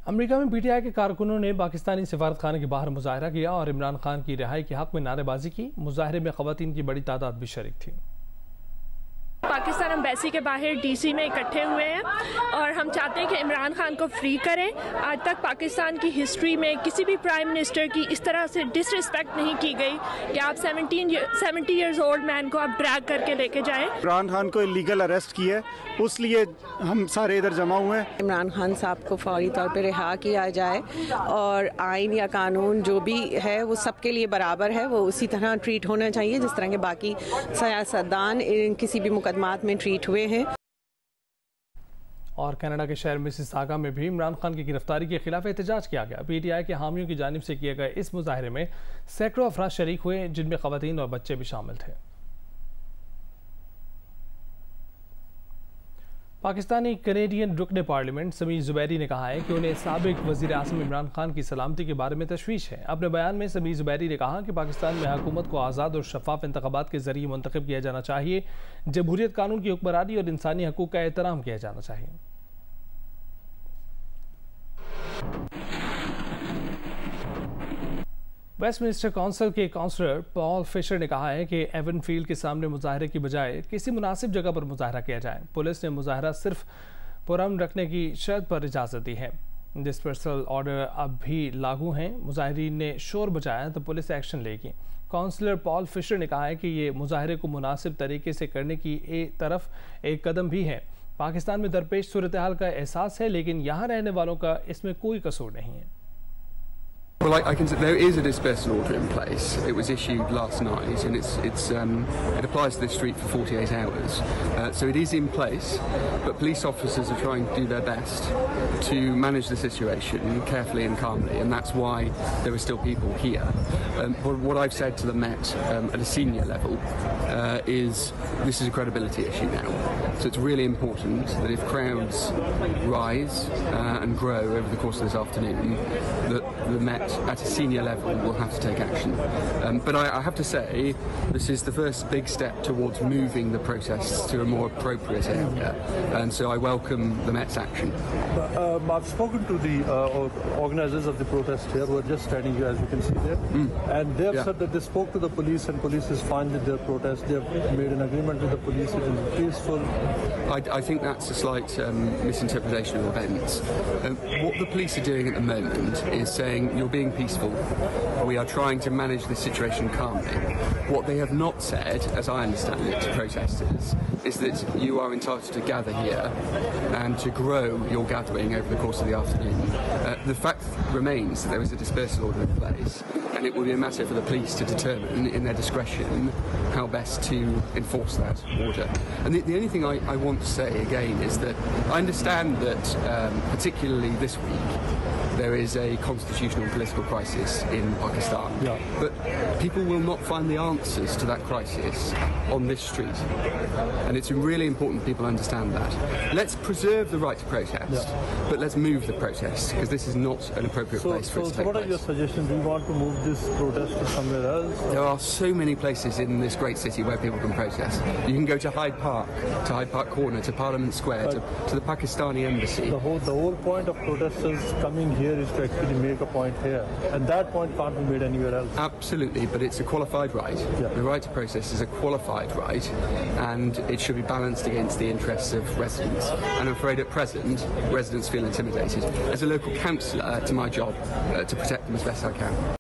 America में PTI के कारकुनों ने पाकिस्तानी सिफारतखाने के बाहर मुजाहरा किया और इमरान खान की रिहाई के हक में नारेबाजी की। मुजाहरे में खवातीन की बड़ी तादाद भी शरीक थी। पाकिस्तान एम्बेसी के बाहर डीसी में इकट्ठे हुए हैं और हम चाहते हैं कि इमरान खान को फ्री करें। आज तक पाकिस्तान की हिस्ट्री में किसी भी प्राइम मिनिस्टर की इस तरह से डिसरिस्पेक्ट नहीं की गई कि आप 70 इयर्स ओल्ड मैन को आप ड्रैग करके लेके जाएं। इमरान खान को इलीगल अरेस्ट किया है, उसलिए हम सारे इधर जमा हुए हैं। इमरान खान साहब को फौरी तौर पे रिहा किया जाए और आइन या कानून जो भी है वो सबके लिए बराबर है, वो उसी तरह ट्रीट होना चाहिए जिस तरह के बाकी सियासतदान किसी भी मुकदमात में ट्रीट हुए हैं। और कनाडा के शहर मिसिसागा में भी इमरान खान की गिरफ्तारी के खिलाफ एहतजाज किया गया। पीटीआई के हामियों की जानिब से किए गए इस मुजाहरे में सैकड़ों अफराद शरीक हुए, जिनमें खवातीन और बच्चे भी शामिल थे। पाकिस्तानी कैनेडियन रुकने पार्लियामेंट समीर जुबैरी ने कहा है कि उन्हें साबिक वज़ीर आज़म इमरान खान की सलामती के बारे में तशवीश है। अपने बयान में समीर जुबैरी ने कहा कि पाकिस्तान में हुकूमत को आज़ाद और शफाफ इंतखाबात के जरिए मुंतखब किया जाना चाहिए। जमहूरियत, कानून की हुक्मरानी और इंसानी हकूक़ का एहतराम किया जाना चाहिए। वेस्टमिंस्टर काउंसिल के काउंसलर पॉल फिशर ने कहा है कि एवन फील्ड के सामने मुजाहरे की बजाय किसी मुनासिब जगह पर मुजाहरा किया जाए। पुलिस ने मुजाहरा सिर्फ पुरअमन रखने की शर्त पर इजाज़त दी है। डिस्पर्सल ऑर्डर अब भी लागू हैं। मुजाहिरीन ने शोर बचाया तो पुलिस एक्शन लेगी। काउंसलर पॉल फिशर ने कहा है कि ये मुजाहरे को मुनासिब तरीके से करने की तरफ एक कदम भी है। पाकिस्तान में दरपेश सूरत हाल का एहसास है, लेकिन यहाँ रहने वालों का इसमें कोई कसूर नहीं है। Well, there is a dispersal order in place. It was issued last night, and it applies to this street for 48 hours. So it is in place, but police officers are trying to do their best to manage the situation carefully and calmly, and that's why there are still people here. But what I've said to the Met at a senior level is this is a credibility issue now. So it's really important that if crowds rise and grow over the course of this afternoon, that the Met at a senior level will have to take action. But I have to say, this is the first big step towards moving the protests to a more appropriate area, and so I welcome the Met's action. I've spoken to the organisers of the protest here, who are just standing here, as you can see there, and they have said that they spoke to the police, and police is fine with their protest. They have made an agreement with the police. It is peaceful. I think that's a slight misinterpretation of events. What the police are doing at the moment is saying you're being peaceful. We are trying to manage this situation calmly. What they have not said, as I understand it, to protesters, is that you are entitled to gather here and to grow your gathering over the course of the afternoon. The fact remains that there is a dispersal order in place, and it will be a matter for the police to determine in their discretion how best to enforce that order. And the only thing I want to say again is that I understand that particularly this week there is a constitutional and political crisis in Pakistan. But people will not find the answers to that crisis on this street. And it's really important people understand that. Let's preserve the right to protest, but let's move the protest, because this is not an appropriate place for it to take place. So what are your suggestions? Do you want to move this protest to somewhere else? There are so many places in this great city where people can protest. You can go to Hyde Park Corner, to Parliament Square, to the Pakistani embassy. The whole point of protesters coming here is to actually make a point here, and that point can't be made anywhere else. Absolutely, but it's a qualified right. The right to protest is a qualified right, and it should be balanced against the interests of residents. And I'm afraid at present, residents feel intimidated. As a local councillor, it's my job to protect them as best I can.